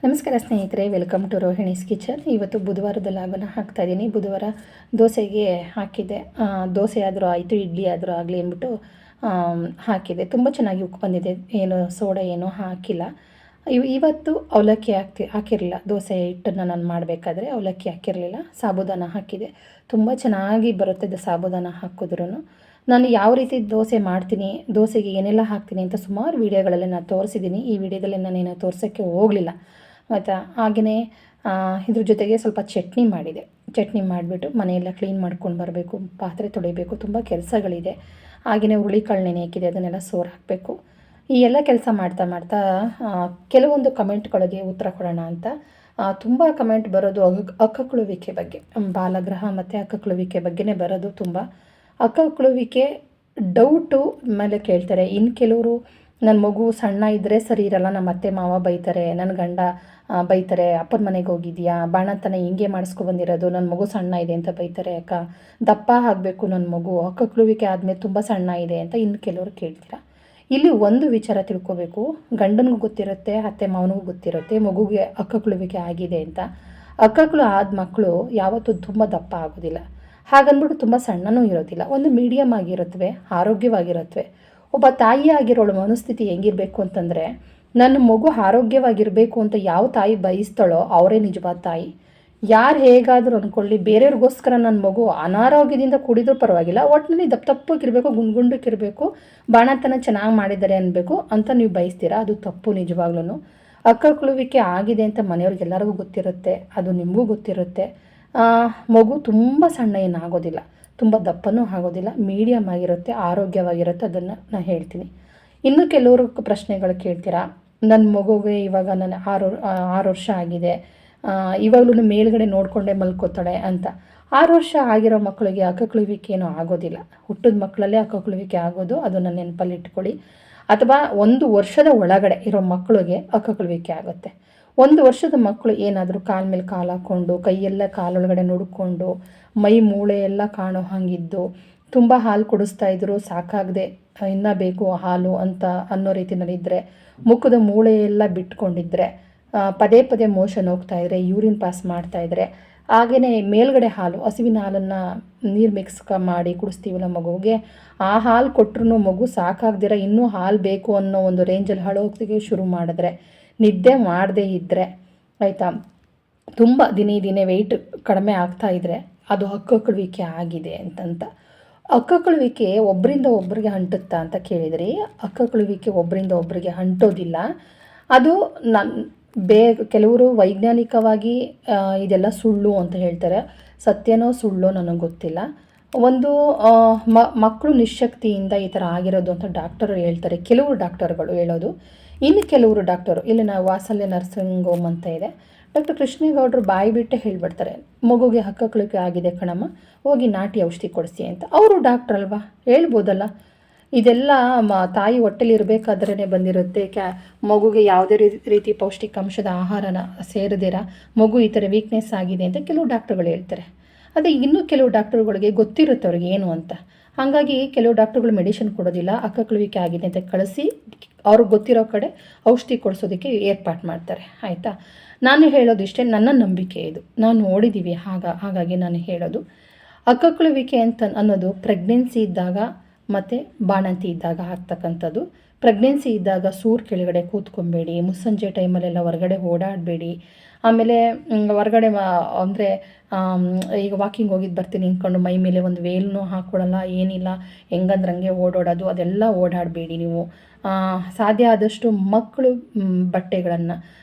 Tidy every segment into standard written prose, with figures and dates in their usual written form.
ನಮಸ್ಕಾರ ಸ್ನೇಹಿತರೆ, welcome to Rohini's kitchen. ಇವತ್ತು ಬುಧವಾರದ ಲಾಭನ ಹಾಕ್ತಾಯಿದ್ದೀನಿ. ಬುಧವಾರ ದೋಸೆಗೆ ಹಾಕಿದ್ದೆ. ದೋಸೆ ಆದರೂ ಆಯಿತು, ಇಡ್ಲಿ ಆದರೂ ಆಗಲಿ ಅಂದ್ಬಿಟ್ಟು ಹಾಕಿದೆ. ತುಂಬ ಚೆನ್ನಾಗಿ ಉಪ್ಪು ಬಂದಿದೆ, ಏನು ಸೋಡಾ ಏನೂ ಹಾಕಿಲ್ಲ. ಇವತ್ತು ಅವಲಕ್ಕಿ ಹಾಕಿರಲಿಲ್ಲ. ದೋಸೆ ಹಿಟ್ಟನ್ನು ನಾನು ಮಾಡಬೇಕಾದ್ರೆ ಅವಲಕ್ಕಿ ಹಾಕಿರಲಿಲ್ಲ, ಸಾಬುದಾನ ಹಾಕಿದೆ. ತುಂಬ ಚೆನ್ನಾಗಿ ಬರುತ್ತೆ ಸಾಬುದಾನ ಹಾಕಿದ್ರೂ. ನಾನು ಯಾವ ರೀತಿ ದೋಸೆ ಮಾಡ್ತೀನಿ, ದೋಸೆಗೆ ಏನೆಲ್ಲ ಹಾಕ್ತೀನಿ ಅಂತ ಸುಮಾರು ವೀಡಿಯೋಗಳಲ್ಲಿ ನಾನು ತೋರಿಸಿದ್ದೀನಿ. ಈ ವಿಡಿಯೋದಲ್ಲಿ ನಾನೇನು ತೋರಿಸೋಕ್ಕೆ ಹೋಗಲಿಲ್ಲ ಆಯಿತಾ. ಹಾಗೆಯೇ ಇದ್ರ ಜೊತೆಗೆ ಸ್ವಲ್ಪ ಚಟ್ನಿ ಮಾಡಿದೆ. ಚಟ್ನಿ ಮಾಡಿಬಿಟ್ಟು ಮನೆಯೆಲ್ಲ ಕ್ಲೀನ್ ಮಾಡ್ಕೊಂಡು ಬರಬೇಕು, ಪಾತ್ರೆ ತೊಳಿಬೇಕು, ತುಂಬ ಕೆಲಸಗಳಿದೆ. ಹಾಗೆಯೇ ಹುರುಳಿಕಾಳು ನೆನೆ ಹಾಕಿದೆ, ಅದನ್ನೆಲ್ಲ ಸೋರು ಹಾಕಬೇಕು. ಈ ಎಲ್ಲ ಕೆಲಸ ಮಾಡ್ತಾ ಕೆಲವೊಂದು ಕಮೆಂಟ್ಗಳಿಗೆ ಉತ್ತರ ಕೊಡೋಣ ಅಂತ. ತುಂಬ ಕಮೆಂಟ್ ಬರೋದು ಅಕ್ಕಕಳುವಿಕೆ ಬಗ್ಗೆ, ಬಾಲಗ್ರಹ ಮತ್ತು ಅಕ್ಕಕಳುವಿಕೆ ಬಗ್ಗೆನೇ ಬರೋದು ತುಂಬ. ಅಕ್ಕಕಳುವಿಕೆ ಡೌಟು ಮೇಲೆ ಕೇಳ್ತಾರೆ. ಇನ್ನು ಕೆಲವರು ನನ್ನ ಮಗು ಸಣ್ಣ ಇದ್ದರೆ ಸರಿ ಇರಲ್ಲ, ನಮ್ಮ ಅತ್ತೆ ಮಾವ ಬೈತಾರೆ, ನನ್ನ ಗಂಡ ಬೈತಾರೆ, ಅಪ್ಪನ ಮನೆಗೆ ಹೋಗಿದ್ಯಾ, ಬಾಣಂತನ ಹಿಂಗೆ ಮಾಡಿಸ್ಕೊಬಂದಿರೋದು, ನನ್ನ ಮಗು ಸಣ್ಣ ಇದೆ ಅಂತ ಬೈತಾರೆ. ದಪ್ಪ ಆಗಬೇಕು ನನ್ನ ಮಗು, ಅಕ್ಕಕಳುವಿಕೆ ಆದಮೇಲೆ ತುಂಬ ಸಣ್ಣ ಇದೆ ಅಂತ ಇನ್ನು ಕೆಲವರು ಕೇಳ್ತೀರ. ಇಲ್ಲಿ ಒಂದು ವಿಚಾರ ತಿಳ್ಕೊಬೇಕು, ಗಂಡನಿಗೂ ಗೊತ್ತಿರುತ್ತೆ, ಅತ್ತೆ ಮಾವನಿಗೂ ಗೊತ್ತಿರುತ್ತೆ ಮಗುಗೆ ಅಕ್ಕಕಳುವಿಕೆ ಆಗಿದೆ ಅಂತ. ಅಕ್ಕಕಳು ಆದ ಮಕ್ಕಳು ಯಾವತ್ತೂ ತುಂಬ ದಪ್ಪ ಆಗೋದಿಲ್ಲ, ಹಾಗನ್ಬಿಟ್ಟು ತುಂಬ ಸಣ್ಣನೂ ಇರೋದಿಲ್ಲ, ಒಂದು ಮೀಡಿಯಮ್ ಆಗಿರುತ್ತವೆ, ಆರೋಗ್ಯವಾಗಿರುತ್ತವೆ. ಒಬ್ಬ ತಾಯಿ ಆಗಿರೋಳು ಮನಸ್ಥಿತಿ ಹೆಂಗಿರಬೇಕು ಅಂತಂದರೆ, ನನ್ನ ಮಗು ಆರೋಗ್ಯವಾಗಿರಬೇಕು ಅಂತ ಯಾವ ತಾಯಿ ಬಯಸ್ತಾಳೋ ಅವರೇ ನಿಜವಾದ ತಾಯಿ. ಯಾರು ಹೇಗಾದರೂ ಅಂದ್ಕೊಳ್ಳಿ, ಬೇರೆಯವ್ರಿಗೋಸ್ಕರ ನನ್ನ ಮಗು ಅನಾರೋಗ್ಯದಿಂದ ಕೂಡಿದ್ರೂ ಪರವಾಗಿಲ್ಲ, ಒಟ್ಟಿನಲ್ಲಿ ತಪ್ಪಕ್ಕಿರಬೇಕು, ಗುಂಡ್ಗುಂಡಕ್ಕಿರಬೇಕು, ಬಾಣತನ ಚೆನ್ನಾಗಿ ಮಾಡಿದ್ದಾರೆ ಅನ್ನಬೇಕು ಅಂತ ನೀವು ಬಯಸ್ತೀರಾ, ಅದು ತಪ್ಪು. ನಿಜವಾಗ್ಲೂ ಅಕ್ಕಕಳುವಿಕೆ ಆಗಿದೆ ಅಂತ ಮನೆಯವ್ರಿಗೆಲ್ಲರಿಗೂ ಗೊತ್ತಿರುತ್ತೆ, ಅದು ನಿಮಗೂ ಗೊತ್ತಿರುತ್ತೆ. ಮಗು ತುಂಬ ಸಣ್ಣ ಏನಾಗೋದಿಲ್ಲ, ತುಂಬ ದಪ್ಪನೂ ಆಗೋದಿಲ್ಲ, ಮೀಡಿಯಮ್ ಆಗಿರುತ್ತೆ, ಆರೋಗ್ಯವಾಗಿರುತ್ತೆ. ಅದನ್ನು ನಾನು ಹೇಳ್ತೀನಿ. ಇನ್ನು ಕೆಲವರು ಪ್ರಶ್ನೆಗಳು ಕೇಳ್ತೀರಾ, ನನ್ನ ಮಗುಗೆ ಇವಾಗ ನನ್ನ 6 ವರ್ಷ ಆಗಿದೆ, ಇವಾಗಲೂ ಮೇಲ್ಗಡೆ ನೋಡಿಕೊಂಡೇ ಮಲ್ಕೋತಾಳೆ ಅಂತ. 6 ವರ್ಷ ಆಗಿರೋ ಮಕ್ಕಳಿಗೆ ಅಕ್ಕಕಳುವಿಕೆ ಏನೂ ಆಗೋದಿಲ್ಲ. ಹುಟ್ಟಿದ ಮಕ್ಕಳಲ್ಲೇ ಅಕ್ಕಕಳುವಿಕೆ ಆಗೋದು, ಅದನ್ನು ನೆನಪಲ್ಲಿ ಇಟ್ಕೊಳ್ಳಿ. ಅಥವಾ 1 ವರ್ಷದ ಒಳಗಡೆ ಇರೋ ಮಕ್ಕಳಿಗೆ ಅಕ್ಕಕಳುವಿಕೆ ಆಗುತ್ತೆ. 1 ವರ್ಷದ ಮಕ್ಕಳು ಏನಾದರೂ ಕಾಲ ಮೇಲೆ ಕಾಲು ಹಾಕ್ಕೊಂಡು, ಕೈಯೆಲ್ಲ ಕಾಲೊಳಗಡೆ ನುಡ್ಕೊಂಡು, ಮೈ ಮೂಳೆ ಎಲ್ಲ ಕಾಣೋ ಹಾಗಿದ್ದು, ತುಂಬ ಹಾಲು ಕುಡಿಸ್ತಾಯಿದ್ರು, ಸಾಕಾಗದೆ ಇನ್ನೂ ಬೇಕು ಹಾಲು ಅಂತ ಅನ್ನೋ ರೀತಿಯಲ್ಲಿದ್ದರೆ, ಮುಖದ ಮೂಳೆ ಎಲ್ಲ ಬಿಟ್ಕೊಂಡಿದ್ರೆ, ಪದೇ ಪದೇ ಮೋಷನ್ ಹೋಗ್ತಾಯಿದ್ರೆ, ಯೂರಿನ್ ಪಾಸ್ ಮಾಡ್ತಾಯಿದ್ರೆ, ಹಾಗೆಯೇ ಮೇಲ್ಗಡೆ ಹಾಲು, ಹಸುವಿನ ಹಾಲನ್ನು ನೀರು ಮಿಕ್ಸ್ ಮಾಡಿ ಕುಡಿಸ್ತೀವಲ್ಲ ಮಗುವಿಗೆ, ಆ ಹಾಲು ಕೊಟ್ಟರು ಮಗು ಸಾಕಾಗ್ದಿರ ಇನ್ನೂ ಹಾಲು ಬೇಕು ಅನ್ನೋ ಒಂದು ರೇಂಜಲ್ಲಿ ಹಳೋಗ್ತಿಗೆ ಶುರು ಮಾಡಿದ್ರೆ, ನಿದ್ದೆ ಮಾಡದೇ ಇದ್ದರೆ ಆಯಿತಾ, ತುಂಬ ದಿನೇ ವೆಯ್ಟ್ ಕಡಿಮೆ ಆಗ್ತಾಯಿದ್ರೆ ಅದು ಅಕ್ಕಕಳುವಿಕೆ ಆಗಿದೆ ಅಂತಂತ. ಅಕ್ಕಕಳುವಿಕೆ ಒಬ್ಬರಿಂದ ಒಬ್ಬರಿಗೆ ಅಂಟುತ್ತಾ ಅಂತ ಕೇಳಿದ್ರಿ. ಅಕ್ಕಕಳುವಿಕೆ ಒಬ್ಬರಿಂದ ಒಬ್ಬರಿಗೆ ಅಂಟೋದಿಲ್ಲ. ಅದು ಕೆಲವರು ವೈಜ್ಞಾನಿಕವಾಗಿ ಇದೆಲ್ಲ ಸುಳ್ಳು ಅಂತ ಹೇಳ್ತಾರೆ. ಸತ್ಯನೋ ಸುಳ್ಳೋ ನನಗೆ ಗೊತ್ತಿಲ್ಲ. ಒಂದು ಮಕ್ಕಳು ನಿಶಕ್ತಿಯಿಂದ ಈ ಥರ ಆಗಿರೋದು ಅಂತ ಡಾಕ್ಟರು ಹೇಳ್ತಾರೆ, ಕೆಲವರು ಡಾಕ್ಟರ್ಗಳು ಹೇಳೋದು. ಇನ್ನು ಕೆಲವರು ಡಾಕ್ಟರು, ಇಲ್ಲಿ ನಾವು ವಾತ್ಸಲ್ಯ ನರ್ಸಿಂಗ್ ಹೋಮ್ ಅಂತ ಇದೆ, ಡಾಕ್ಟರ್ ಕೃಷ್ಣೇಗೌಡರು ಬಾಯಿ ಬಿಟ್ಟೆ ಹೇಳ್ಬಿಡ್ತಾರೆ, ಮಗುಗೆ ಅಕ್ಕಕಳುವಿಕೆ ಆಗಿದೆ ಕಣಮ್ಮ, ಹೋಗಿ ನಾಟಿ ಔಷಧಿ ಕೊಡಿಸಿ ಅಂತ. ಅವರು ಡಾಕ್ಟ್ರ್ ಅಲ್ವಾ, ಹೇಳ್ಬೋದಲ್ಲ. ಇದೆಲ್ಲ ತಾಯಿ ಹೊಟ್ಟೆಲಿ ಇರಬೇಕಾದ್ರೇ ಬಂದಿರುತ್ತೆ. ಮಗುಗೆ ಯಾವುದೇ ರೀತಿ ಪೌಷ್ಟಿಕಾಂಶದ ಆಹಾರನ ಸೇರದಿರ ಮಗು ಈ ಥರ ವೀಕ್ನೆಸ್ ಆಗಿದೆ ಅಂತ ಕೆಲವು ಡಾಕ್ಟ್ರುಗಳು ಹೇಳ್ತಾರೆ. ಅದೇ ಇನ್ನೂ ಕೆಲವು ಡಾಕ್ಟ್ರುಗಳಿಗೆ ಗೊತ್ತಿರುತ್ತೆ ಅವ್ರಿಗೆ ಏನು ಅಂತ. ಹಾಗಾಗಿ ಕೆಲವು ಡಾಕ್ಟ್ರುಗಳು ಮೆಡಿಸಿನ್ ಕೊಡೋದಿಲ್ಲ, ಅಕ್ಕಕಳುವಿಕೆ ಆಗಿದೆ ಅಂತ ಕಳಿಸಿ ಅವ್ರಿಗೆ ಗೊತ್ತಿರೋ ಕಡೆ ಔಷಧಿ ಕೊಡಿಸೋದಕ್ಕೆ ಏರ್ಪಾಟ್ ಮಾಡ್ತಾರೆ. ಆಯಿತಾ, ನಾನು ಹೇಳೋದಿಷ್ಟೇ, ನನ್ನ ನಂಬಿಕೆ ಇದು, ನಾವು ನೋಡಿದ್ದೀವಿ. ಹಾಗಾಗಿ ನಾನು ಹೇಳೋದು, ಅಕ್ಕಕಳುವಿಕೆ ಅನ್ನೋದು ಪ್ರೆಗ್ನೆನ್ಸಿ ಇದ್ದಾಗ ಮತ್ತು ಬಾಣಂತಿ ಇದ್ದಾಗ ಆಗ್ತಕ್ಕಂಥದ್ದು. ಪ್ರೆಗ್ನೆನ್ಸಿ ಇದ್ದಾಗ ಸೂರು ಕೆಳಗಡೆ ಕೂತ್ಕೊಬೇಡಿ, ಮುಸ್ಸಂಜೆ ಟೈಮಲ್ಲೆಲ್ಲ ಹೊರಗಡೆ ಓಡಾಡಬೇಡಿ. ಆಮೇಲೆ ಹೊರಗಡೆ ಅಂದರೆ ಈಗ ವಾಕಿಂಗ್ ಹೋಗಿದ್ದು ಬರ್ತೀನಿ ಅಂದ್ಕೊಂಡು ಮೈ ಮೇಲೆ ಒಂದು ವೇಲ್ನೂ ಹಾಕ್ಕೊಳ್ಳಲ್ಲ, ಏನಿಲ್ಲ, ಹೆಂಗಂದ್ರಂಗೆ ಓಡಾಡೋದು, ಅದೆಲ್ಲ ಓಡಾಡಬೇಡಿ ನೀವು. ಸಾಧ್ಯ ಆದಷ್ಟು ಮಕ್ಕಳು ಬಟ್ಟೆಗಳನ್ನು,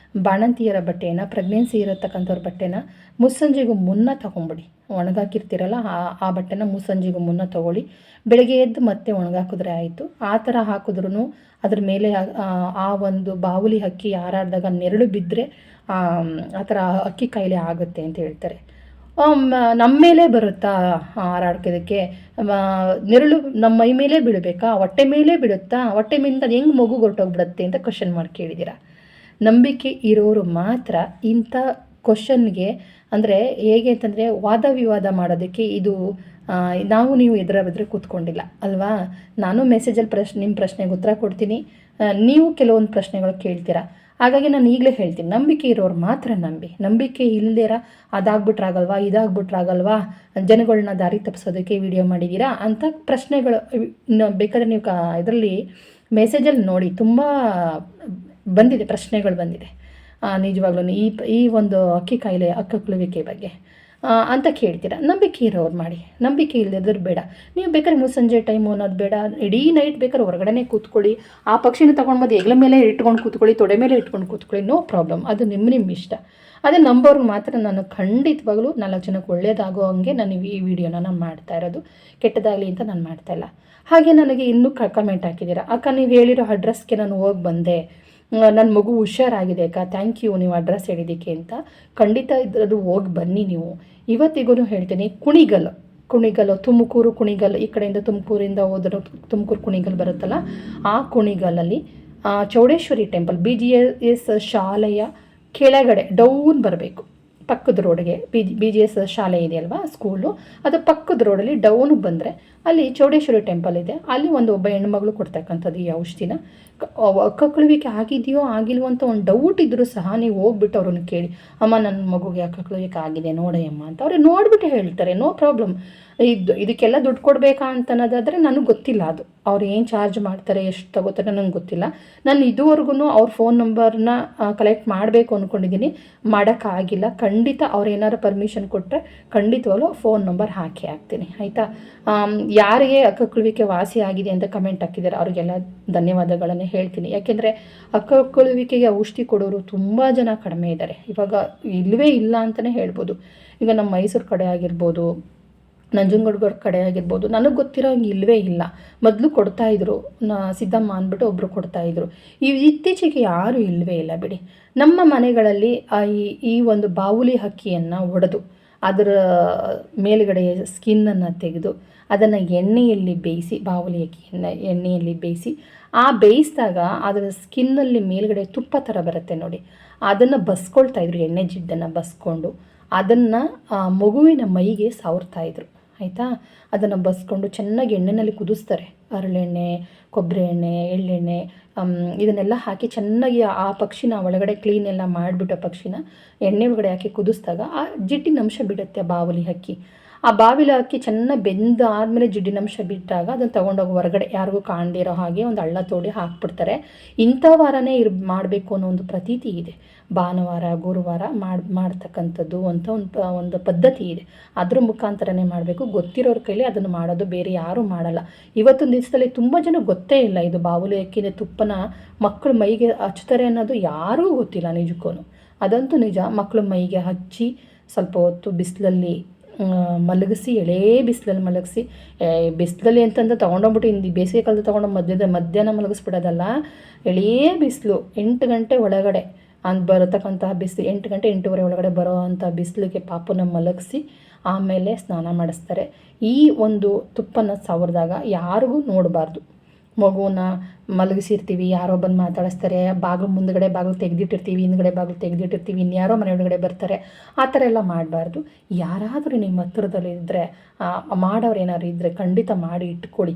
ಬಾಣಂತಿಯರ ಬಟ್ಟೆಯನ್ನು, ಪ್ರೆಗ್ನೆನ್ಸಿ ಇರತಕ್ಕಂಥವ್ರ ಬಟ್ಟೆನ ಮುಸ್ಸಂಜೆಗೂ ಮುನ್ನ ತೊಗೊಂಬಿಡಿ. ಒಣಗಾಕಿರ್ತೀರಲ್ಲ ಆ ಬಟ್ಟೆನ ಮುಸ್ಸಂಜೆಗೂ ಮುನ್ನ ತೊಗೊಳ್ಳಿ. ಬೆಳಗ್ಗೆ ಎದ್ದು ಮತ್ತೆ ಒಣಗಾಕಿದ್ರೆ ಆಯಿತು. ಆ ಥರ ಹಾಕಿದ್ರೂ ಅದ್ರ ಮೇಲೆ ಆ ಒಂದು ಬಾವುಲಿ ಹಕ್ಕಿ ಹಾರಾಡಿದಾಗ ನೆರಳು ಬಿದ್ದರೆ ಆ ಥರ ಅಕ್ಕಿ ಕಾಯಿಲೆ ಆಗುತ್ತೆ ಅಂತ ಹೇಳ್ತಾರೆ. ನಮ್ಮ ಮೇಲೆ ಬರುತ್ತಾ ಹಾರಾಡ್ಕೋದಕ್ಕೆ, ನೆರಳು ನಮ್ಮ ಮೈ ಮೇಲೆ ಬೀಳಬೇಕಾ, ಹೊಟ್ಟೆ ಮೇಲೆ ಬೀಳುತ್ತಾ, ಹೊಟ್ಟೆ ಮೇಲಿಂದ ಅದು ಹೆಂಗೆ ಮಗು ಹೊರಟೋಗ್ಬಿಡುತ್ತೆ ಅಂತ ಕ್ವಶನ್ ಮಾಡಿ ಕೇಳಿದ್ದೀರಾ. ನಂಬಿಕೆ ಇರೋರು ಮಾತ್ರ ಇಂಥ ಕ್ವಶನ್ಗೆ, ಅಂದರೆ ಹೇಗೆ ಅಂತಂದರೆ ವಾದ ವಿವಾದ ಮಾಡೋದಕ್ಕೆ ಇದು ನಾವು ನೀವು ಎದುರು ಕೂತ್ಕೊಂಡಿಲ್ಲ ಅಲ್ವಾ. ನಾನು ಮೆಸೇಜಲ್ಲಿ ನಿಮ್ಮ ಪ್ರಶ್ನೆಗೆ ಉತ್ತರ ಕೊಡ್ತೀನಿ, ನೀವು ಕೆಲವೊಂದು ಪ್ರಶ್ನೆಗಳು ಕೇಳ್ತೀರಾ, ಹಾಗಾಗಿ ನಾನು ಈಗಲೇ ಹೇಳ್ತೀನಿ, ನಂಬಿಕೆ ಇರೋರು ಮಾತ್ರ ನಂಬಿ. ನಂಬಿಕೆ ಇಲ್ಲದಿರ ಅದಾಗ್ಬಿಟ್ರಾಗಲ್ವಾ ಇದಾಗ್ಬಿಟ್ರಾಗಲ್ವಾ ಜನಗಳನ್ನ ದಾರಿ ತಪ್ಪಿಸೋದಕ್ಕೆ ವಿಡಿಯೋ ಮಾಡಿದ್ದೀರಾ ಅಂತ ಪ್ರಶ್ನೆಗಳು ಬೇಕಾದರೆ ನೀವು ಇದರಲ್ಲಿ ಮೆಸೇಜಲ್ಲಿ ನೋಡಿ, ತುಂಬ ಬಂದಿದೆ, ಪ್ರಶ್ನೆಗಳು ಬಂದಿದೆ ನಿಜವಾಗ್ಲೂ ಈ ಒಂದು ಅಕ್ಕಿ ಕಾಯಿಲೆ ಅಕ್ಕಕ್ಕಳುವಿಕೆ ಬಗ್ಗೆ ಅಂತ ಕೇಳ್ತೀರಾ. ನಂಬಿಕೆ ಇರೋರು ಮಾಡಿ, ನಂಬಿಕೆ ಇಲ್ಲದಿದ್ರು ಬೇಡ. ನೀವು ಬೇಕಾದ್ರೆ ಮುಸ್ಸಂಜೆ ಟೈಮು ಅನ್ನೋದು ಬೇಡ, ಇಡೀ ನೈಟ್ ಬೇಕಾದ್ರೆ ಹೊರಗಡೆನೇ ಕೂತ್ಕೊಳ್ಳಿ, ಆ ಪಕ್ಷಿನ ತೊಗೊಂಡು ಬಂದು ಹೆಗ್ಲ ಮೇಲೆ ಇಟ್ಕೊಂಡು ಕೂತ್ಕೊಳ್ಳಿ, ತೊಡೆ ಮೇಲೆ ಇಟ್ಕೊಂಡು ಕೂತ್ಕೊಳ್ಳಿ, ನೋ ಪ್ರಾಬ್ಲಮ್. ಅದು ನಿಮ್ಮ ಇಷ್ಟ. ಅದೇ ನಂಬೋರ್ಗೆ ಮಾತ್ರ ನಾನು ಖಂಡಿತವಾಗ್ಲೂ 4 ಜನಕ್ಕೆ ಒಳ್ಳೇದಾಗೋ ಹಂಗೆ ನಾನು ಈ ವಿಡಿಯೋನ ನಾನು ಮಾಡ್ತಾ ಇರೋದು, ಕೆಟ್ಟದಾಗಲಿ ಅಂತ ನಾನು ಮಾಡ್ತಾಯಿಲ್ಲ. ಹಾಗೆ ನನಗೆ ಇನ್ನೂ ಕಮೆಂಟ್ ಹಾಕಿದ್ದೀರಾ, ಅಕ್ಕ ನೀವು ಹೇಳಿರೋ ಅಡ್ರೆಸ್ಗೆ ನಾನು ಹೋಗಿ ಬಂದೆ, ನನ್ನ ಮಗು ಹುಷಾರಾಗಿದೆ ಅಕ್ಕ, ಥ್ಯಾಂಕ್ ಯು ನೀವು ಅಡ್ರೆಸ್ ಹೇಳಿದ್ದಕ್ಕೆ ಅಂತ. ಖಂಡಿತ ಅದು ಹೋಗಿ ಬನ್ನಿ ನೀವು. ಇವತ್ತಿಗೂ ಹೇಳ್ತೀನಿ, ಕುಣಿಗಲ್ ತುಮಕೂರು ಕುಣಿಗಲ್, ಈ ಕಡೆಯಿಂದ ತುಮಕೂರಿಂದ ಹೋದ್ರೆ ತುಮಕೂರು ಕುಣಿಗಲ್ ಬರುತ್ತಲ್ಲ, ಆ ಕುಣಿಗಲ್ಲಲ್ಲಿ ಚೌಡೇಶ್ವರಿ ಟೆಂಪಲ್ BGS ಶಾಲೆಯ ಕೆಳಗಡೆ ಡೌನ್ ಬರಬೇಕು, ಪಕ್ಕದ ರೋಡ್ಗೆ BGS ಶಾಲೆ ಇದೆಯಲ್ವಾ ಸ್ಕೂಲು, ಅದು ಪಕ್ಕದ ರೋಡಲ್ಲಿ ಡೌನ್ ಬಂದರೆ ಅಲ್ಲಿ ಚೌಡೇಶ್ವರಿ ಟೆಂಪಲ್ ಇದೆ. ಅಲ್ಲಿ ಒಬ್ಬ ಹೆಣ್ಮಗಳು ಕೊಡ್ತಕ್ಕಂಥದ್ದು ಈ ಔಷಧಿನ. ಅಕ್ಕಕ್ಕಳುವಿಕೆ ಆಗಿದೆಯೋ ಆಗಿಲ್ವೋ ಅಂತ ಒಂದು ಡೌಟ್ ಇದ್ದರೂ ಸಹ ನೀವು ಹೋಗ್ಬಿಟ್ಟು ಅವ್ರನ್ನ ಕೇಳಿ, ಅಮ್ಮ ನನ್ನ ಮಗುಗೆ ಅಕ್ಕಕ್ಕಳುವಿಕೆ ಆಗಿದೆ ನೋಡಯ್ಯಮ್ಮ ಅಂತ ಅವ್ರಿಗೆ ನೋಡಿಬಿಟ್ಟು ಹೇಳ್ತಾರೆ, ನೋ ಪ್ರಾಬ್ಲಮ್. ಇದಕ್ಕೆಲ್ಲ ದುಡ್ಡು ಕೊಡಬೇಕಾ ಅಂತ ಅನ್ನೋದಾದರೆ ನನಗೆ ಗೊತ್ತಿಲ್ಲ, ಅದು ಅವ್ರು ಏನು ಚಾರ್ಜ್ ಮಾಡ್ತಾರೆ ಎಷ್ಟು ತಗೋತಾರೆ ನನಗೆ ಗೊತ್ತಿಲ್ಲ. ನಾನು ಇದುವರೆಗೂ ಅವ್ರ ಫೋನ್ ನಂಬರ್ನ ಕಲೆಕ್ಟ್ ಮಾಡಬೇಕು ಅಂದ್ಕೊಂಡಿದ್ದೀನಿ, ಮಾಡೋಕ್ಕಾಗಿಲ್ಲ. ಖಂಡಿತ ಅವ್ರು ಏನಾರು ಪರ್ಮಿಷನ್ ಕೊಟ್ಟರೆ ಖಂಡಿತವಾಗ್ಲೂ ಫೋನ್ ನಂಬರ್ ಹಾಕ್ತೀನಿ, ಆಯಿತಾ. ಯಾರಿಗೆ ಅಕ್ಕಕ್ಕಳುವಿಕೆ ವಾಸಿ ಆಗಿದೆ ಅಂತ ಕಮೆಂಟ್ ಹಾಕಿದ್ದಾರೆ ಅವ್ರಿಗೆಲ್ಲ ಧನ್ಯವಾದಗಳನ್ನು ಹೇಳ್ತೀನಿ. ಯಾಕೆಂದರೆ ಅಕ್ಕಕ್ಕಳುವಿಕೆಗೆ ಔಷಧಿ ಕೊಡೋರು ತುಂಬ ಜನ ಕಡಿಮೆ ಇದ್ದಾರೆ, ಇವಾಗ ಇಲ್ಲವೇ ಇಲ್ಲ ಅಂತಲೇ ಹೇಳ್ಬೋದು. ಈಗ ನಮ್ಮ ಮೈಸೂರು ಕಡೆ ಆಗಿರ್ಬೋದು, ನಂಜನಗೂಡು ಕಡೆ ಆಗಿರ್ಬೋದು, ನನಗೆ ಗೊತ್ತಿರೋ ಹಂಗೆ ಇಲ್ಲವೇ ಇಲ್ಲ. ಮೊದಲು ಕೊಡ್ತಾಯಿದ್ರು, ಸಿದ್ದಮ್ಮ ಅಂದ್ಬಿಟ್ಟು ಒಬ್ಬರು ಕೊಡ್ತಾಯಿದ್ರು. ಇತ್ತೀಚೆಗೆ ಯಾರೂ ಇಲ್ಲವೇ ಇಲ್ಲ ಬಿಡಿ. ನಮ್ಮ ಮನೆಗಳಲ್ಲಿ ಈ ಒಂದು ಬಾವುಲಿ ಹಕ್ಕಿಯನ್ನು ಒಡೆದು ಅದರ ಮೇಲುಗಡೆ ಸ್ಕಿನ್ನನ್ನು ತೆಗೆದು ಅದನ್ನು ಎಣ್ಣೆಯಲ್ಲಿ ಬೇಯಿಸಿ, ಬಾವುಲಿ ಅಕ್ಕಿಯನ್ನು ಎಣ್ಣೆಯಲ್ಲಿ ಬೇಯಿಸಿ, ಆ ಬೇಯಿಸಿದಾಗ ಅದರ ಸ್ಕಿನ್ನಲ್ಲಿ ಮೇಲುಗಡೆ ತುಪ್ಪ ಥರ ಬರುತ್ತೆ ನೋಡಿ, ಅದನ್ನು ಬಸ್ಕೊಳ್ತಾಯಿದ್ರು, ಎಣ್ಣೆ ಜಿಡ್ಡನ್ನು ಬಸ್ಕೊಂಡು ಅದನ್ನು ಮಗುವಿನ ಮೈಗೆ ಸಾವ್ರ್ತಾಯಿದ್ರು, ಆಯಿತಾ. ಅದನ್ನು ಬಸ್ಕೊಂಡು ಚೆನ್ನಾಗಿ ಎಣ್ಣೆಯಲ್ಲಿ ಕುದಿಸ್ತಾರೆ, ಹರಳೆಣ್ಣೆ, ಕೊಬ್ಬರಿ ಎಣ್ಣೆ, ಎಳ್ಳೆಣ್ಣೆ ಇದನ್ನೆಲ್ಲ ಹಾಕಿ ಚೆನ್ನಾಗಿ ಆ ಪಕ್ಷಿನ ಒಳಗಡೆ ಕ್ಲೀನೆಲ್ಲ ಮಾಡಿಬಿಟ್ಟು ಪಕ್ಷಿನ ಎಣ್ಣೆ ಒಳಗಡೆ ಹಾಕಿ ಕುದಿಸಿದಾಗ ಆ ಜಿಡ್ಡಿನ ಅಂಶ ಬಿಡುತ್ತೆ ಬಾವಲಿ ಹಕ್ಕಿ. ಆ ಬಾವಿಲ ಅಕ್ಕಿ ಚೆನ್ನಾಗಿ ಬೆಂದು ಆದಮೇಲೆ ಜಿಡ್ಡಿನಂಶ ಬಿಟ್ಟಾಗ ಅದನ್ನು ತೊಗೊಂಡೋಗಿ ಹೊರಗಡೆ ಯಾರಿಗೂ ಕಾಣದಿರೋ ಹಾಗೆ ಒಂದು ಹಳ್ಳ ತೋಡಿ ಹಾಕ್ಬಿಡ್ತಾರೆ. ಇಂಥ ವಾರನೇ ಮಾಡಬೇಕು ಅನ್ನೋ ಒಂದು ಪ್ರತೀತಿ ಇದೆ. ಭಾನುವಾರ ಗುರುವಾರ ಮಾಡ್ತಕ್ಕಂಥದ್ದು ಅಂತ ಒಂದು ಪದ್ಧತಿ ಇದೆ. ಅದ್ರ ಮುಖಾಂತರನೇ ಮಾಡಬೇಕು. ಗೊತ್ತಿರೋರ ಕೈಲಿ ಅದನ್ನು ಮಾಡೋದು, ಬೇರೆ ಯಾರೂ ಮಾಡಲ್ಲ. ಇವತ್ತೊಂದು ದಿವಸದಲ್ಲಿ ತುಂಬ ಜನ ಗೊತ್ತೇ ಇಲ್ಲ ಇದು ಬಾವುಲಿ ಅಕ್ಕಿನ ತುಪ್ಪನ ಮಕ್ಕಳು ಮೈಗೆ ಹಚ್ತಾರೆ ಅನ್ನೋದು ಯಾರಿಗೂ ಗೊತ್ತಿಲ್ಲ ನಿಜಕ್ಕೂ. ಅದಂತೂ ನಿಜ. ಮಕ್ಕಳು ಮೈಗೆ ಹಚ್ಚಿ ಸ್ವಲ್ಪ ಹೊತ್ತು ಬಿಸಿಲಲ್ಲಿ ಮಲಗಿಸಿ, ಎಳೇ ಬಿಸಿಲಲ್ಲಿ ಮಲಗಿಸಿ, ಬಿಸಿಲಲ್ಲಿ ಅಂತಂದ್ರೆ ತೊಗೊಂಡೋಗ್ಬಿಟ್ಟು ಇಂದು ಬೇಸಿಗೆ ಕಾಲದ ತೊಗೊಂಡು ಮಧ್ಯಾಹ್ನ ಮಲಗಿಸ್ಬಿಡೋದಲ್ಲ, ಎಳೇ ಬಿಸಿಲು 8 ಗಂಟೆ ಒಳಗಡೆ ಬರತಕ್ಕಂತಹ ಬಿಸಿಲು, 8 ಗಂಟೆ 8:30 ಒಳಗಡೆ ಬರೋ ಅಂಥ ಬಿಸಿಲಿಗೆ ಪಾಪುನ ಮಲಗಿಸಿ ಆಮೇಲೆ ಸ್ನಾನ ಮಾಡಿಸ್ತಾರೆ. ಈ ಒಂದು ತುಪ್ಪನ ಸವರಿದಾಗ ಯಾರಿಗೂ ನೋಡಬಾರ್ದು. ಮಗುನ ಮಲಗಿಸಿರ್ತೀವಿ, ಯಾರೋ ಬಂದು ಮಾತಾಡಿಸ್ತಾರೆ, ಬಾಗಿಲು ಮುಂದ್ಗಡೆ ಬಾಗಿಲು ತೆಗೆದಿಟ್ಟಿರ್ತೀವಿ, ಹಿಂದ್ಗಡೆ ಬಾಗಿಲು ತೆಗೆದಿಟ್ಟಿರ್ತೀವಿ, ಇನ್ಯಾರೋ ಮನೆ ಒಳಗಡೆ ಬರ್ತಾರೆ, ಆ ಥರ ಎಲ್ಲ ಮಾಡಬಾರ್ದು. ಯಾರಾದರೂ ನಿಮ್ಮ ಹತ್ರದಲ್ಲಿ ಇದ್ದರೆ, ಮಾಡೋರು ಏನಾದ್ರು ಇದ್ದರೆ ಖಂಡಿತ ಮಾಡಿ ಇಟ್ಕೊಳ್ಳಿ.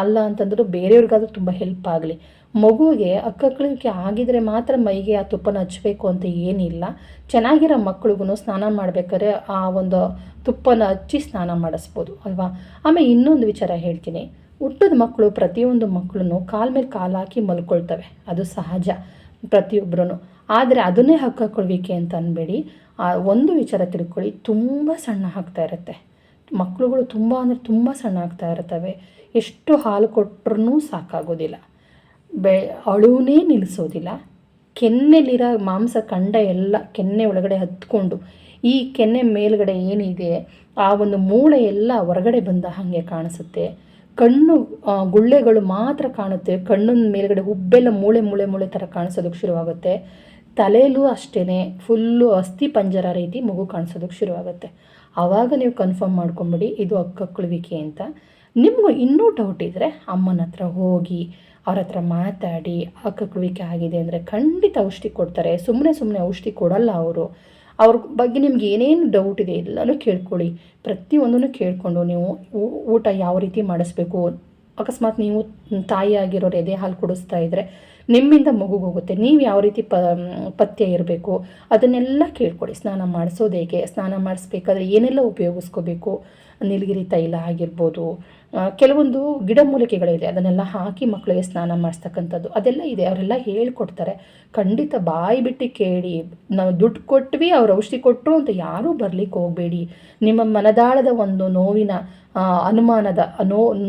ಅಲ್ಲ ಅಂತಂದ್ರೂ ಬೇರೆಯವ್ರಿಗಾದ್ರೂ ತುಂಬ ಹೆಲ್ಪ್ ಆಗಲಿ. ಮಗುವಿಗೆ ಅಕ್ಕಕ್ಕಳುವಿಕೆ ಆಗಿದರೆ ಮಾತ್ರ ಮೈಗೆ ಆ ತುಪ್ಪನ ಹಚ್ಚಬೇಕು ಅಂತ ಏನಿಲ್ಲ. ಚೆನ್ನಾಗಿರೋ ಮಕ್ಳಿಗೂ ಸ್ನಾನ ಮಾಡಬೇಕಾದ್ರೆ ಆ ಒಂದು ತುಪ್ಪನ ಹಚ್ಚಿ ಸ್ನಾನ ಮಾಡಿಸ್ಬೋದು ಅಲ್ವಾ. ಆಮೇಲೆ ಇನ್ನೊಂದು ವಿಚಾರ ಹೇಳ್ತೀನಿ. ಹುಟ್ಟಿದ ಮಕ್ಕಳು, ಪ್ರತಿಯೊಂದು ಮಕ್ಕಳನ್ನು ಕಾಲ ಮೇಲೆ ಕಾಲು ಹಾಕಿ ಮಲ್ಕೊಳ್ತವೆ, ಅದು ಸಹಜ ಪ್ರತಿಯೊಬ್ಬರೂ. ಆದರೆ ಅದನ್ನೇ ಅಕ್ಕಕ್ಕಳುವಿಕೆ ಅಂತ ಅನ್ಬೇಡಿ. ಒಂದು ವಿಚಾರ ತಿಳ್ಕೊಳ್ಳಿ, ತುಂಬ ಸಣ್ಣ ಆಗ್ತಾ ಇರುತ್ತೆ ಮಕ್ಕಳುಗಳು, ತುಂಬ ಅಂದರೆ ತುಂಬ ಸಣ್ಣ ಆಗ್ತಾ ಇರ್ತವೆ. ಎಷ್ಟು ಹಾಲು ಕೊಟ್ಟರೂ ಸಾಕಾಗೋದಿಲ್ಲ, ಅಳುವೇ ನಿಲ್ಲಿಸೋದಿಲ್ಲ. ಕೆನ್ನೆಲಿರೋ ಮಾಂಸ ಖಂಡ ಎಲ್ಲ ಕೆನ್ನೆ ಒಳಗಡೆ ಹತ್ಕೊಂಡು ಈ ಕೆನ್ನೆ ಮೇಲ್ಗಡೆ ಏನಿದೆ ಆ ಒಂದು ಮೂಳೆ ಎಲ್ಲ ಹೊರಗಡೆ ಬಂದ ಹಾಗೆ ಕಾಣಿಸುತ್ತೆ. ಕಣ್ಣು ಗುಳ್ಳೆಗಳು ಮಾತ್ರ ಕಾಣುತ್ತೆ, ಕಣ್ಣಿನ ಮೇಲ್ಗಡೆ ಹುಬ್ಬೆಲ್ಲ ಮೂಳೆ ಮೂಳೆ ಮೂಳೆ ಥರ ಕಾಣಿಸೋದಕ್ಕೆ ಶುರುವಾಗುತ್ತೆ. ತಲೆಯಲ್ಲೂ ಅಷ್ಟೇ ಫುಲ್ಲು ಅಸ್ಥಿ ಪಂಜರ ರೀತಿ ಮಗು ಕಾಣಿಸೋದಕ್ಕೆ ಶುರುವಾಗುತ್ತೆ. ಆವಾಗ ನೀವು ಕನ್ಫರ್ಮ್ ಮಾಡ್ಕೊಂಬಿಡಿ ಇದು ಅಕ್ಕಕ್ಕಳುವಿಕೆ ಅಂತ. ನಿಮಗೂ ಇನ್ನೂ ಡೌಟ್ ಇದ್ದರೆ ಅಮ್ಮನ ಹತ್ರ ಹೋಗಿ ಅವ್ರ ಹತ್ರ ಮಾತಾಡಿ, ಅಕ್ಕಕ್ಕಳುವಿಕೆ ಆಗಿದೆ ಅಂದರೆ ಖಂಡಿತ ಔಷಧಿ ಕೊಡ್ತಾರೆ. ಸುಮ್ಮನೆ ಔಷಧಿ ಕೊಡಲ್ಲ ಅವರು. ಅವ್ರ ಬಗ್ಗೆ ನಿಮ್ಗೆ ಏನೇನು ಡೌಟ್ ಇದೆ ಎಲ್ಲನೂ ಕೇಳ್ಕೊಳ್ಳಿ. ಪ್ರತಿಯೊಂದನ್ನು ಕೇಳಿಕೊಂಡು ನೀವು ಊಟ ಯಾವ ರೀತಿ ಮಾಡಿಸ್ಬೇಕು, ಅಕಸ್ಮಾತ್ ನೀವು ತಾಯಿ ಆಗಿರೋರು ಎದೆ ಹಾಲು ಕುಡಿಸ್ತಾ ಇದ್ದರೆ ನಿಮ್ಮಿಂದ ಮಗುಗೆ ಹೋಗುತ್ತೆ. ನೀವು ಯಾವ ರೀತಿ ಪಥ್ಯ ಇರಬೇಕು ಅದನ್ನೆಲ್ಲ ಕೇಳ್ಕೊಳ್ಳಿ. ಸ್ನಾನ ಮಾಡಿಸೋದು ಹೇಗೆ, ಸ್ನಾನ ಮಾಡಿಸ್ಬೇಕಾದ್ರೆ ಏನೆಲ್ಲ ಉಪಯೋಗಿಸ್ಕೋಬೇಕು, ನೀಲಗಿರಿ ತೈಲ ಆಗಿರ್ಬೋದು, ಕೆಲವೊಂದು ಗಿಡಮೂಲಿಕೆಗಳಿದೆ ಅದನ್ನೆಲ್ಲ ಹಾಕಿ ಮಕ್ಕಳಿಗೆ ಸ್ನಾನ ಮಾಡಿಸ್ತಕ್ಕಂಥದ್ದು ಅದೆಲ್ಲ ಇದೆ, ಅವರೆಲ್ಲ ಹೇಳ್ಕೊಡ್ತಾರೆ. ಖಂಡಿತ ಬಾಯಿ ಬಿಟ್ಟು ಕೇಳಿ. ನಾವು ದುಡ್ಡು ಕೊಟ್ವಿ ಅವ್ರು ಔಷಧಿ ಕೊಟ್ಟರು ಅಂತ ಯಾರೂ ಬರಲಿಕ್ಕೆ ಹೋಗಬೇಡಿ. ನಿಮ್ಮ ಮನದಾಳದ ಒಂದು ನೋವಿನ ಅನುಮಾನದ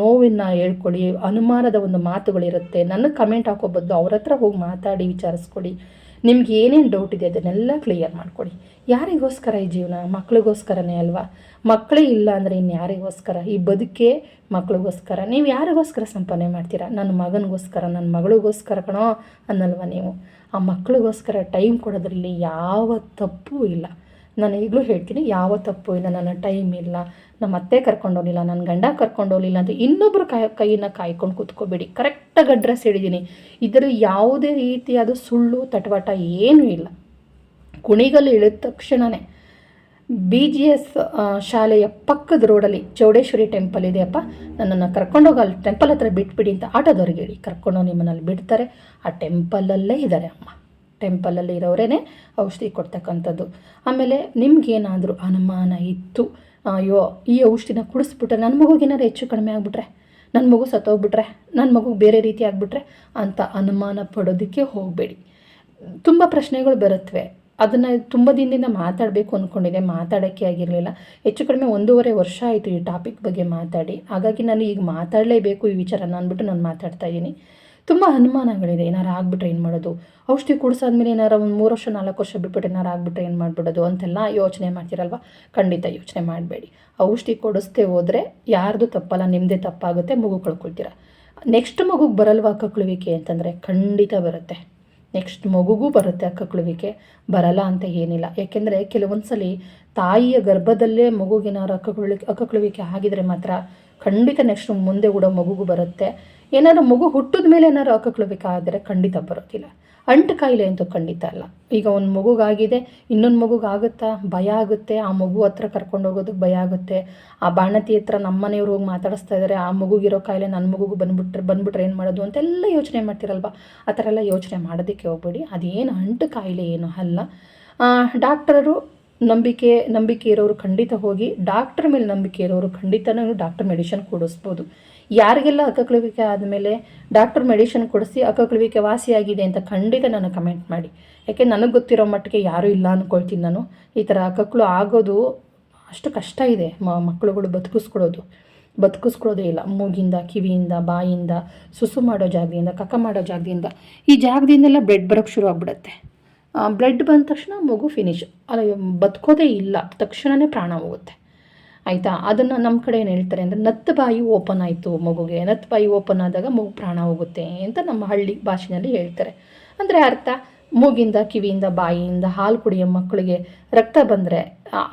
ನೋವಿನ ಹೇಳ್ಕೊಳ್ಳಿ. ಅನುಮಾನದ ಒಂದು ಮಾತುಗಳಿರುತ್ತೆ, ನನಗೆ ಕಮೆಂಟ್ ಹಾಕೋ ಬದಲು ಅವ್ರ ಹತ್ರ ಹೋಗಿ ಮಾತಾಡಿ ವಿಚಾರಿಸ್ಕೊಳ್ಳಿ. ನಿಮ್ಗೆ ಏನೇನು ಡೌಟ್ ಇದೆ ಅದನ್ನೆಲ್ಲ ಕ್ಲಿಯರ್ ಮಾಡ್ಕೊಳ್ಳಿ. ಯಾರಿಗೋಸ್ಕರ ಈ ಜೀವನ? ಮಕ್ಕಳಿಗೋಸ್ಕರನೇ ಅಲ್ವಾ? ಮಕ್ಕಳೇ ಇಲ್ಲ ಅಂದರೆ ಇನ್ನು ಯಾರಿಗೋಸ್ಕರ? ಈ ಬದುಕೇ ಮಕ್ಕಳಿಗೋಸ್ಕರ. ನೀವು ಯಾರಿಗೋಸ್ಕರ ಸಂಪಾದನೆ ಮಾಡ್ತೀರಾ? ನನ್ನ ಮಗನಿಗೋಸ್ಕರ, ನನ್ನ ಮಗಳಿಗೋಸ್ಕರ ಕಣೋ ಅನ್ನಲ್ವ ನೀವು? ಆ ಮಕ್ಕಳಿಗೋಸ್ಕರ ಟೈಮ್ ಕೊಡೋದ್ರಲ್ಲಿ ಯಾವ ತಪ್ಪು ಇಲ್ಲ. ನಾನು ಈಗಲೂ ಹೇಳ್ತೀನಿ, ಯಾವ ತಪ್ಪು ಇಲ್ಲ. ನನ್ನ ಟೈಮ್ ಇಲ್ಲ, ನಮ್ಮ ಅತ್ತೆ ಕರ್ಕೊಂಡೋಗಲಿಲ್ಲ, ನನ್ನ ಗಂಡ ಕರ್ಕೊಂಡೋಗಲಿಲ್ಲ ಅಂತ ಇನ್ನೊಬ್ಬರು ಕೈಯನ್ನು ಕಾಯ್ಕೊಂಡು ಕೂತ್ಕೋಬೇಡಿ. ಕರೆಕ್ಟಾಗಿ ಅಡ್ರೆಸ್ ಹೇಳಿದ್ದೀನಿ. ಇದರ ಯಾವುದೇ ರೀತಿಯಾದ ಸುಳ್ಳು ತಟವಾಟ ಏನೂ ಇಲ್ಲ. ಕುಣಿಗಲ್ ಇಳಿದ ತಕ್ಷಣವೇ BGS ಶಾಲೆಯ ಪಕ್ಕದ ರೋಡಲ್ಲಿ ಚೌಡೇಶ್ವರಿ ಟೆಂಪಲ್ ಇದೆಯಪ್ಪ, ನನ್ನನ್ನು ಕರ್ಕೊಂಡೋಗಿ ಅಲ್ಲಿ ಟೆಂಪಲ್ ಹತ್ರ ಬಿಟ್ಬಿಡಿ ಅಂತ ಆಟೋದವ್ರಿಗೆ ಹೇಳಿ, ಕರ್ಕೊಂಡೋಗಿ ನಿಮ್ಮನ್ನಲ್ಲಿ ಬಿಡ್ತಾರೆ. ಆ ಟೆಂಪಲಲ್ಲೇ ಇದ್ದಾರೆ ಅಮ್ಮ, ಟೆಂಪಲಲ್ಲಿ ಇರೋರೇ ಔಷಧಿ ಕೊಡ್ತಕ್ಕಂಥದ್ದು. ಆಮೇಲೆ ನಿಮ್ಗೇನಾದರೂ ಅನುಮಾನ ಇತ್ತು, ಅಯ್ಯೋ ಈ ಔಷಧಿನ ಕುಡಿಸ್ಬಿಟ್ರೆ ನನ್ನ ಮಗುಗೇನಾದ್ರು ಹೆಚ್ಚು ಕಡಿಮೆ ಆಗಿಬಿಟ್ರೆ, ನನ್ನ ಮಗು ಸತ್ತೋಗ್ಬಿಟ್ರೆ, ನನ್ನ ಮಗು ಬೇರೆ ರೀತಿ ಆಗಿಬಿಟ್ರೆ ಅಂತ ಅನುಮಾನ ಪಡೋದಕ್ಕೆ ಹೋಗಬೇಡಿ. ತುಂಬ ಪ್ರಶ್ನೆಗಳು ಬರುತ್ತವೆ. ಅದನ್ನು ತುಂಬ ದಿನದಿಂದ ಮಾತಾಡಬೇಕು ಅಂದ್ಕೊಂಡಿದ್ದೆ, ಮಾತಾಡೋಕ್ಕೆ ಆಗಿರಲಿಲ್ಲ. ಹೆಚ್ಚು ಕಡಿಮೆ 1.5 ವರ್ಷ ಆಯಿತು ಈ ಟಾಪಿಕ್ ಬಗ್ಗೆ ಮಾತಾಡಿ. ಹಾಗಾಗಿ ನಾನು ಈಗ ಮಾತಾಡಲೇಬೇಕು ಈ ವಿಚಾರನ ಅಂದ್ಬಿಟ್ಟು ನಾನು ಮಾತಾಡ್ತಾ ಇದ್ದೀನಿ. ತುಂಬ ಅನುಮಾನಗಳಿದೆ. ಏನಾರು ಆಗಿಬಿಟ್ರೆ ಏನು ಮಾಡೋದು, ಔಷಧಿ ಕುಡಿಸಾದ್ಮೇಲೆ ಏನಾರು ಒಂದು 3 ವರ್ಷ 4 ವರ್ಷ ಬಿಟ್ಬಿಟ್ಟು ಏನಾರು ಆಗಿಬಿಟ್ರೆ ಏನು ಮಾಡಿಬಿಡೋದು ಅಂತೆಲ್ಲ ಯೋಚನೆ ಮಾಡ್ತೀರಲ್ವ? ಖಂಡಿತ ಯೋಚನೆ ಮಾಡಬೇಡಿ. ಔಷಧಿ ಕೊಡಿಸ್ದೇ ಹೋದರೆ ಯಾರ್ದು ತಪ್ಪಲ್ಲ, ನಿಮ್ಮದೇ ತಪ್ಪಾಗುತ್ತೆ, ಮಗು ಕಳ್ಕೊಳ್ತೀರ. ನೆಕ್ಸ್ಟ್ ಮಗುಗೆ ಬರಲ್ವಾ ಕಕ್ಕಳುವಿಕೆ ಅಂತಂದರೆ ಖಂಡಿತ ಬರುತ್ತೆ. ನೆಕ್ಸ್ಟ್ ಮಗುಗೂ ಬರುತ್ತೆ ಕಕ್ಕಳುವಿಕೆ, ಬರಲ್ಲ ಅಂತ ಏನಿಲ್ಲ. ಯಾಕೆಂದರೆ ಕೆಲವೊಂದು ಸಲ ತಾಯಿಯ ಗರ್ಭದಲ್ಲೇ ಮಗುಗೇನಾರು ಅಕ್ಕಳುವಿಕೆ ಆಗಿದರೆ ಮಾತ್ರ ಖಂಡಿತ ನೆಕ್ಸ್ಟ್ ಮುಂದೆ ಕೂಡ ಮಗುಗೂ ಬರುತ್ತೆ. ಏನಾದ್ರು ಮಗು ಹುಟ್ಟಿದ ಮೇಲೆ ಏನಾದ್ರು ಅಕ್ಕಳುವಿಕೆ ಆದರೆ ಖಂಡಿತ ಬರೋದಿಲ್ಲ. ಅಂಟು ಕಾಯಿಲೆ ಅಂತೂ ಖಂಡಿತ ಅಲ್ಲ. ಈಗ ಒಂದು ಮಗುಗಾಗಿದೆ, ಇನ್ನೊಂದು ಮಗುಗಾಗುತ್ತಾ? ಭಯ ಆಗುತ್ತೆ. ಆ ಮಗು ಹತ್ರ ಕರ್ಕೊಂಡು ಹೋಗೋದಕ್ಕೆ ಭಯ ಆಗುತ್ತೆ. ಆ ಬಾಣತಿ ಹತ್ರ ನಮ್ಮ ಮನೆಯವ್ರು ಹೋಗಿ ಮಾತಾಡಿಸ್ತಾ ಇದ್ದಾರೆ, ಆ ಮಗುಗಿರೋ ಕಾಯಿಲೆ ನನ್ನ ಮಗುಗೂ ಬಂದ್ಬಿಟ್ರೆ ಏನು ಮಾಡೋದು ಅಂತೆಲ್ಲ ಯೋಚನೆ ಮಾಡ್ತಿರಲ್ವ? ಆ ಥರ ಎಲ್ಲ ಯೋಚನೆ ಮಾಡೋದಕ್ಕೆ ಹೋಗ್ಬೇಡಿ. ಅದೇನು ಅಂಟು ಕಾಯಿಲೆ ಏನು ಅಲ್ಲ. ಡಾಕ್ಟರು ನಂಬಿಕೆ ಇರೋರು ಖಂಡಿತ ಹೋಗಿ, ಡಾಕ್ಟ್ರ್ ಮೇಲೆ ನಂಬಿಕೆ ಇರೋರು ಖಂಡಿತನೂ ಡಾಕ್ಟರ್ ಮೆಡಿಷನ್ ಕೊಡಿಸ್ಬೋದು. ಯಾರಿಗೆಲ್ಲ ಅಕ್ಕಳುವಿಕೆ ಆದಮೇಲೆ ಡಾಕ್ಟರ್ ಮೆಡಿಷನ್ ಕೊಡಿಸಿ ಅಕ್ಕಳುವಿಕೆ ವಾಸಿಯಾಗಿದೆ ಅಂತ ಖಂಡಿತ ನನಗೆ ಕಮೆಂಟ್ ಮಾಡಿ. ಯಾಕೆ ನನಗೆ ಗೊತ್ತಿರೋ ಮಟ್ಟಿಗೆ ಯಾರೂ ಇಲ್ಲ ಅಂದ್ಕೊಳ್ತೀನಿ ನಾನು. ಈ ಥರ ಅಕ್ಕಳು ಆಗೋದು ಅಷ್ಟು ಕಷ್ಟ ಇದೆ. ಮಕ್ಕಳುಗಳು ಬದುಕಿಸ್ಕೊಳ್ಳೋದೇ ಇಲ್ಲ. ಮೂಗಿಂದ, ಕಿವಿಯಿಂದ, ಬಾಯಿಂದ, ಸುಸು ಮಾಡೋ ಜಾಗದಿಂದ, ಕಕ್ಕ ಮಾಡೋ ಜಾಗದಿಂದ, ಈ ಜಾಗದಿಂದೆಲ್ಲ ಬ್ಲಡ್ ಬರೋಕ್ಕೆ ಶುರು ಆಗಿಬಿಡುತ್ತೆ. ಬ್ಲಡ್ ಬಂದ ತಕ್ಷಣ ಮಗು ಫಿನಿಶ್, ಅಲ್ಲ ಬದುಕೋದೇ ಇಲ್ಲ, ತಕ್ಷಣವೇ ಪ್ರಾಣ ಹೋಗುತ್ತೆ. ಆಯಿತಾ? ಅದನ್ನು ನಮ್ಮ ಕಡೆ ಏನು ಹೇಳ್ತಾರೆ ಅಂದರೆ, ನತ್ತು ಬಾಯಿ ಓಪನ್ ಆಯಿತು ಮಗುಗೆ, ನತ್ತು ಬಾಯಿ ಓಪನ್ ಆದಾಗ ಮಗು ಪ್ರಾಣ ಹೋಗುತ್ತೆ ಅಂತ ನಮ್ಮ ಹಳ್ಳಿ ಭಾಷೆಯಲ್ಲಿ ಹೇಳ್ತಾರೆ. ಅಂದರೆ ಅರ್ಥ, ಮೂಗಿಂದ, ಕಿವಿಯಿಂದ, ಬಾಯಿಯಿಂದ ಹಾಲು ಕುಡಿಯೋ ಮಕ್ಕಳಿಗೆ ರಕ್ತ ಬಂದರೆ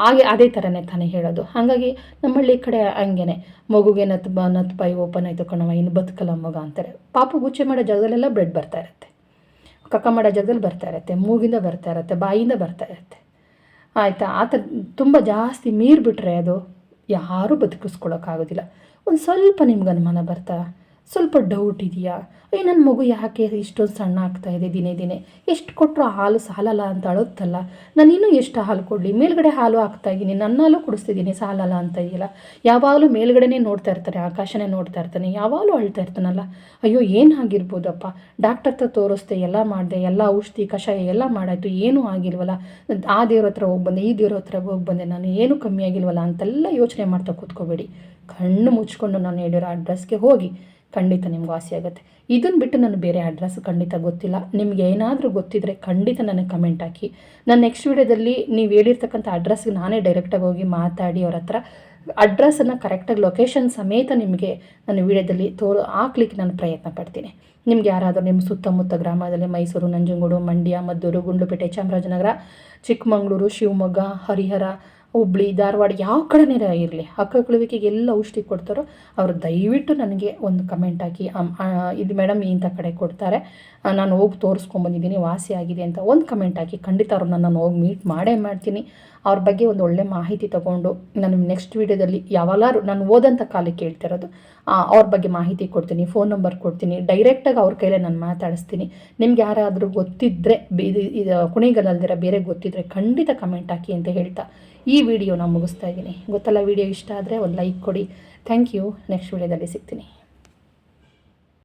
ಹಾಗೆ ಅದೇ ಥರನೇ ತಾನೇ ಹೇಳೋದು. ಹಾಗಾಗಿ ನಮ್ಮ ಹಳ್ಳಿ ಕಡೆ ಹಂಗೇನೆ, ಮಗುಗೆ ನತ್ತು ಬಾಯಿ ಓಪನ್ ಆಯಿತು ಕಣವ, ಇನ್ನು ಬದುಕಲ್ಲ ಮಗ ಅಂತಾರೆ. ಪಾಪು ಗುಚ್ಚೆ ಮಾಡೋ ಜಾಗದಲ್ಲೆಲ್ಲ ಬ್ಲಡ್ ಬರ್ತಾ ಇರುತ್ತೆ, ಕಕ್ಕ ಮಾಡೋ ಜಾಗದಲ್ಲಿ ಬರ್ತಾ ಇರುತ್ತೆ, ಮೂಗಿಂದ ಬರ್ತಾ ಇರುತ್ತೆ, ಬಾಯಿಯಿಂದ ಬರ್ತಾ ಇರುತ್ತೆ. ಆಯಿತಾ? ಆ ಥರ ತುಂಬ ಜಾಸ್ತಿ ಮೀರಿಬಿಟ್ರೆ ಅದು ಯಾರೂ ಬದುಕಿಸ್ಕೊಳ್ಳೋಕ್ಕಾಗೋದಿಲ್ಲ. ಒಂದು ಸ್ವಲ್ಪ ನಿಮ್ಗೆ ಅನುಮಾನ ಬರ್ತಾ, ಸ್ವಲ್ಪ ಡೌಟ್ ಇದೆಯಾ, ನನ್ನ ಮಗು ಯಾಕೆ ಇಷ್ಟೊಂದು ಸಣ್ಣ ಆಗ್ತಾಯಿದೆ ದಿನೇ ಎಷ್ಟು ಕೊಟ್ಟರು ಹಾಲು ಸಾಲಲ್ಲ ಅಂತ ಅಳುತ್ತಲ್ಲ, ನಾನು ಇನ್ನೂ ಎಷ್ಟು ಹಾಲು ಕೊಡಲಿ, ಮೇಲ್ಗಡೆ ಹಾಲು ಹಾಕ್ತಾಯಿದ್ದೀನಿ, ನನ್ನ ಹಾಲು ಕುಡಿಸ್ತಿದ್ದೀನಿ, ಸಾಲಲ್ಲ ಅಂತ ಇದೆಯಲ್ಲ. ಯಾವಾಗಲೂ ಮೇಲ್ಗಡೆನೇ ನೋಡ್ತಾ ಇರ್ತಾನೆ, ಆಕಾಶನೇ ನೋಡ್ತಾ ಇರ್ತಾನೆ, ಯಾವಾಗಲೂ ಅಳ್ತಾ ಇರ್ತಾನಲ್ಲ. ಅಯ್ಯೋ ಏನಾಗಿರ್ಬೋದಪ್ಪ, ಡಾಕ್ಟರ್ ಹತ್ರ ತೋರಿಸ್ದೆ, ಎಲ್ಲ ಮಾಡಿದೆ, ಎಲ್ಲ ಔಷಧಿ ಕಷಾಯ ಎಲ್ಲ ಮಾಡಾಯಿತು, ಏನೂ ಆಗಿಲ್ವಲ್ಲ, ಆ ದೇವ್ರ ಹತ್ರ ಹೋಗಿ ಬಂದೆ, ಈ ದೇವ್ರ ಹತ್ರ ಹೋಗಿ ಬಂದೆ, ನಾನು ಏನೂ ಕಮ್ಮಿ ಆಗಿಲ್ವಲ್ಲ ಅಂತೆಲ್ಲ ಯೋಚನೆ ಮಾಡ್ತಾ ಕೂತ್ಕೋಬೇಡಿ. ಕಣ್ಣು ಮುಚ್ಕೊಂಡು ನಾನು ಹೇಳಿರೋ ಅಡ್ರೆಸ್ಗೆ ಹೋಗಿ, ಖಂಡಿತ ನಿಮ್ಗೆ ವಾಸಿ ಆಗುತ್ತೆ. ಇದನ್ನು ಬಿಟ್ಟು ನಾನು ಬೇರೆ ಅಡ್ರೆಸ್ ಖಂಡಿತ ಗೊತ್ತಿಲ್ಲ. ನಿಮ್ಗೆ ಏನಾದರೂ ಗೊತ್ತಿದ್ದರೆ ಖಂಡಿತ ನನಗೆ ಕಮೆಂಟ್ ಹಾಕಿ. ನಾನು ನೆಕ್ಸ್ಟ್ ವೀಡಿಯೋದಲ್ಲಿ ನೀವು ಹೇಳಿರ್ತಕ್ಕಂಥ ಅಡ್ರೆಸ್ಗೆ ನಾನೇ ಡೈರೆಕ್ಟಾಗಿ ಹೋಗಿ ಮಾತಾಡಿ ಅವ್ರ ಹತ್ರ ಅಡ್ರೆಸ್ಸನ್ನು ಕರೆಕ್ಟಾಗಿ ಲೊಕೇಶನ್ ಸಮೇತ ನಿಮಗೆ ನಾನು ವೀಡಿಯೋದಲ್ಲಿ ಹಾಕ್ಲಿಕ್ಕೆ ನಾನು ಪ್ರಯತ್ನ ಪಡ್ತೀನಿ. ನಿಮ್ಗೆ ಯಾರಾದರೂ ನಿಮ್ಮ ಸುತ್ತಮುತ್ತ ಗ್ರಾಮದಲ್ಲಿ ಮೈಸೂರು, ನಂಜನಗೂಡು, ಮಂಡ್ಯ, ಮದ್ದೂರು, ಗುಂಡ್ಲುಪೇಟೆ, ಚಾಮರಾಜನಗರ, ಚಿಕ್ಕಮಗಳೂರು, ಶಿವಮೊಗ್ಗ, ಹರಿಹರ, ಹುಬ್ಳಿ, ಧಾರವಾಡ ಯಾವ ಕಡೆನೇ ಇರಲಿ, ಅಕ್ಕಳುವಿಕೆಗೆ ಎಲ್ಲ ಔಷಧಿ ಕೊಡ್ತಾರೋ ಅವರು ದಯವಿಟ್ಟು ನನಗೆ ಒಂದು ಕಮೆಂಟ್ ಹಾಕಿ, ಇದು ಮೇಡಮ್ ಇಂಥ ಕಡೆ ಕೊಡ್ತಾರೆ, ನಾನು ಹೋಗಿ ತೋರಿಸ್ಕೊಂಬಂದಿದ್ದೀನಿ, ವಾಸಿ ಆಗಿದೆ ಅಂತ ಒಂದು ಕಮೆಂಟ್ ಹಾಕಿ. ಖಂಡಿತ ಅವ್ರನ್ನ ನಾನು ಹೋಗಿ ಮೀಟ್ ಮಾಡೇ ಮಾಡ್ತೀನಿ. ಅವ್ರ ಬಗ್ಗೆ ಒಂದು ಒಳ್ಳೆ ಮಾಹಿತಿ ತೊಗೊಂಡು ನಾನು ನೆಕ್ಸ್ಟ್ ವೀಡಿಯೋದಲ್ಲಿ ಯಾವಾಗಲಾರು ನಾನು ಓದಂಥ ಕಾಲಕ್ಕೆ ಹೇಳ್ತಿರೋದು, ಅವ್ರ ಬಗ್ಗೆ ಮಾಹಿತಿ ಕೊಡ್ತೀನಿ, ಫೋನ್ ನಂಬರ್ ಕೊಡ್ತೀನಿ, ಡೈರೆಕ್ಟಾಗಿ ಅವ್ರ ಕೈಲೇ ನಾನು ಮಾತಾಡಿಸ್ತೀನಿ. ನಿಮ್ಗೆ ಯಾರಾದರೂ ಗೊತ್ತಿದ್ದರೆ ಇದು ಕುಣಿಗಲ್ಲಲ್ದಿರ ಬೇರೆ ಗೊತ್ತಿದ್ದರೆ ಖಂಡಿತ ಕಮೆಂಟ್ ಹಾಕಿ ಅಂತ ಹೇಳ್ತಾ ಈ ವಿಡಿಯೋನ ಮುಗಿಸ್ತಾ ಇದ್ದೀನಿ. ಗೊತ್ತಲ್ಲ, ವಿಡಿಯೋ ಇಷ್ಟ ಆದರೆ ಒಂದು ಲೈಕ್ ಕೊಡಿ. Thank you. ನೆಕ್ಸ್ಟ್ ವಿಡಿಯೋದಲ್ಲಿ ಸಿಗ್ತೀನಿ.